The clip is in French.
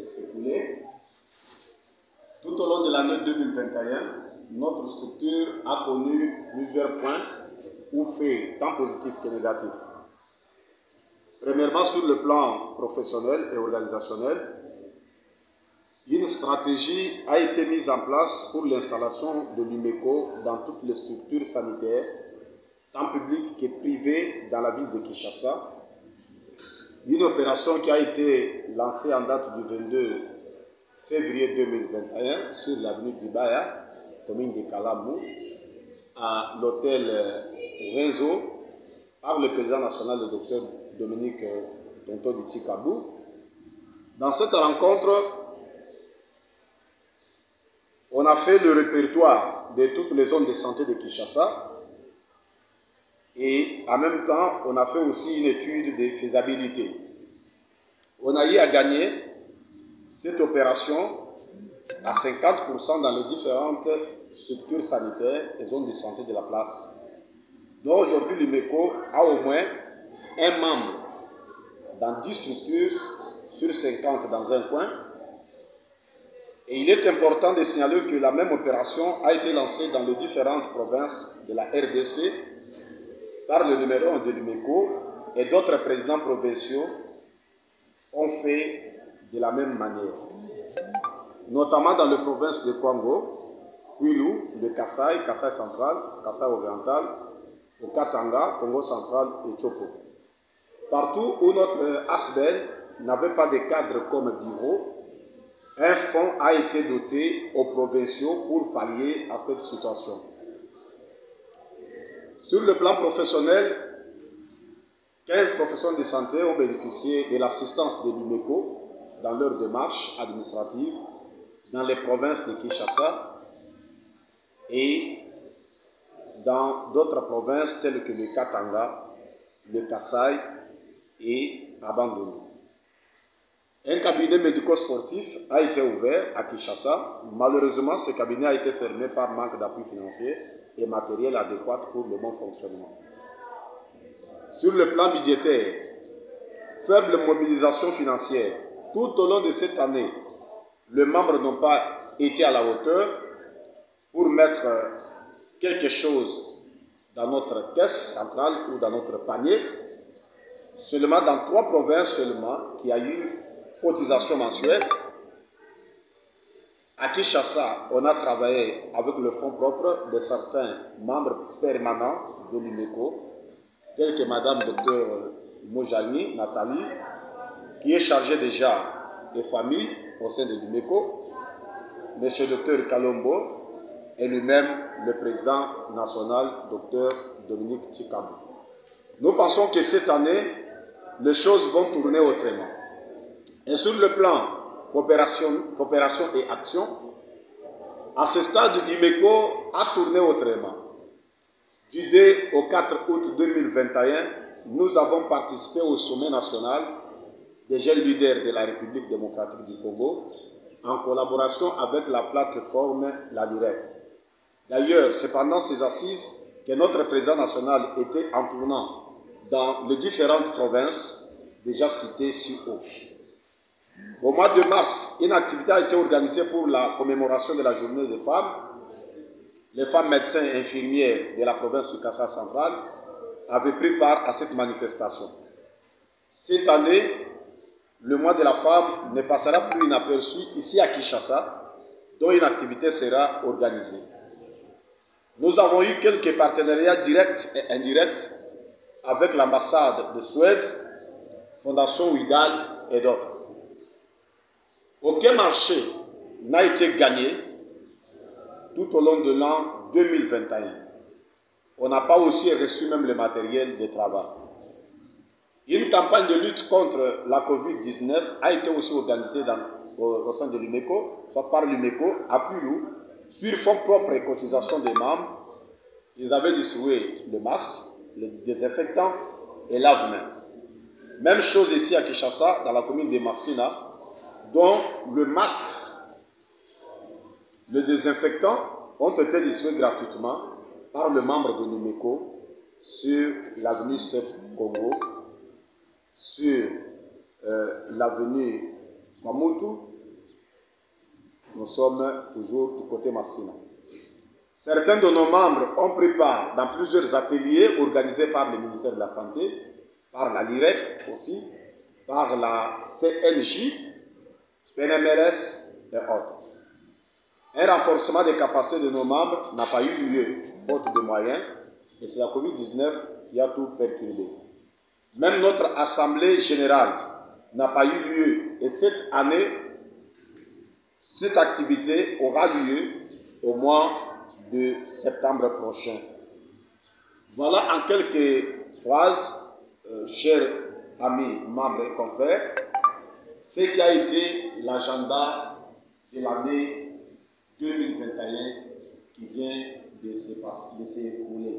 s'écouler. Tout au long de l'année 2021, notre structure a connu plusieurs points ou faits tant positifs que négatifs. Premièrement, sur le plan professionnel et organisationnel, une stratégie a été mise en place pour l'installation de l'UMECO dans toutes les structures sanitaires, tant publiques que privées, dans la ville de Kinshasa. Une opération qui a été lancée en date du 22 février 2021 sur l'avenue d'Ibaya, commune de Kalamou, à l'hôtel Renzo, par le président national, le docteur Dominique Tonto Ditsikabou. Dans cette rencontre, on a fait le répertoire de toutes les zones de santé de Kinshasa et en même temps, on a fait aussi une étude de faisabilité. On a eu à gagner cette opération à 50% dans les différentes structures sanitaires et zones de santé de la place. Donc aujourd'hui, l'UMECO a au moins un membre dans 10 structures sur 50 dans un coin. Et il est important de signaler que la même opération a été lancée dans les différentes provinces de la RDC par le numéro 1 de l'UMECO et d'autres présidents provinciaux ont fait de la même manière. Notamment dans les provinces de Kwango, Kwilu, le Kasaï, Kasaï central, Kasaï oriental, au Katanga, Congo central et Tchoko. Partout où notre ASBEL n'avait pas de cadre comme bureau, un fonds a été doté aux provinciaux pour pallier à cette situation. Sur le plan professionnel, 15 professionnels de santé ont bénéficié de l'assistance de l'UMECO dans leur démarche administrative dans les provinces de Kinshasa et dans d'autres provinces telles que le Katanga, le Kasaï et Abandoni. Un cabinet médico-sportif a été ouvert à Kinshasa. Malheureusement, ce cabinet a été fermé par manque d'appui financier et matériel adéquat pour le bon fonctionnement. Sur le plan budgétaire, faible mobilisation financière. Tout au long de cette année, les membres n'ont pas été à la hauteur pour mettre quelque chose dans notre caisse centrale ou dans notre panier. Seulement dans 3 provinces seulement qui a eu cotisation mensuelle. À Kinshasa, on a travaillé avec le fonds propre de certains membres permanents de l'UMECO, tels que Madame Dr Mojani Nathalie, qui est chargée déjà des familles au sein de l'UMECO, Monsieur Dr Kalombo et lui-même le président national Dr Dominique Tsikabou. Nous pensons que cette année, les choses vont tourner autrement. Et sur le plan coopération et action, à ce stade, l'UMECO a tourné autrement. Du 2 au 4 août 2021, nous avons participé au sommet national des jeunes leaders de la République démocratique du Congo en collaboration avec la plateforme La Direct. D'ailleurs, c'est pendant ces assises que notre président national était en tournant dans les différentes provinces déjà citées si haut. Au mois de mars, une activité a été organisée pour la commémoration de la journée des femmes. Les femmes médecins et infirmières de la province du Kasaï central avaient pris part à cette manifestation. Cette année, le mois de la femme ne passera plus inaperçu ici à Kinshasa, dont une activité sera organisée. Nous avons eu quelques partenariats directs et indirects avec l'ambassade de Suède, Fondation Ouidal et d'autres. Aucun marché n'a été gagné tout au long de l'an 2021. On n'a pas aussi reçu même le matériel de travail. Une campagne de lutte contre la Covid-19 a été aussi organisée au sein de l'UMECO, soit par l'UMECO, à Kwilu, sur fonds propres et cotisations des membres. Ils avaient distribué le masque, le désinfectant et lave-mains. Même chose ici à Kinshasa, dans la commune de Massina, dont le masque, le désinfectant ont été distribués gratuitement par le membre de l'UMECO sur l'avenue Sep Congo, sur l'avenue Famutu, nous sommes toujours du côté Massina. Certains de nos membres ont pris part dans plusieurs ateliers organisés par le ministère de la Santé, par la LIREC aussi, par la CNJ, PNMLS et autres. Un renforcement des capacités de nos membres n'a pas eu lieu, faute de moyens, et c'est la Covid-19 qui a tout perturbé. Même notre Assemblée générale n'a pas eu lieu, et cette année, cette activité aura lieu au mois de septembre prochain. Voilà en quelques phrases, chers amis, membres et confrères, ce qui a été l'agenda de l'année 2021 qui vient de s'écouler.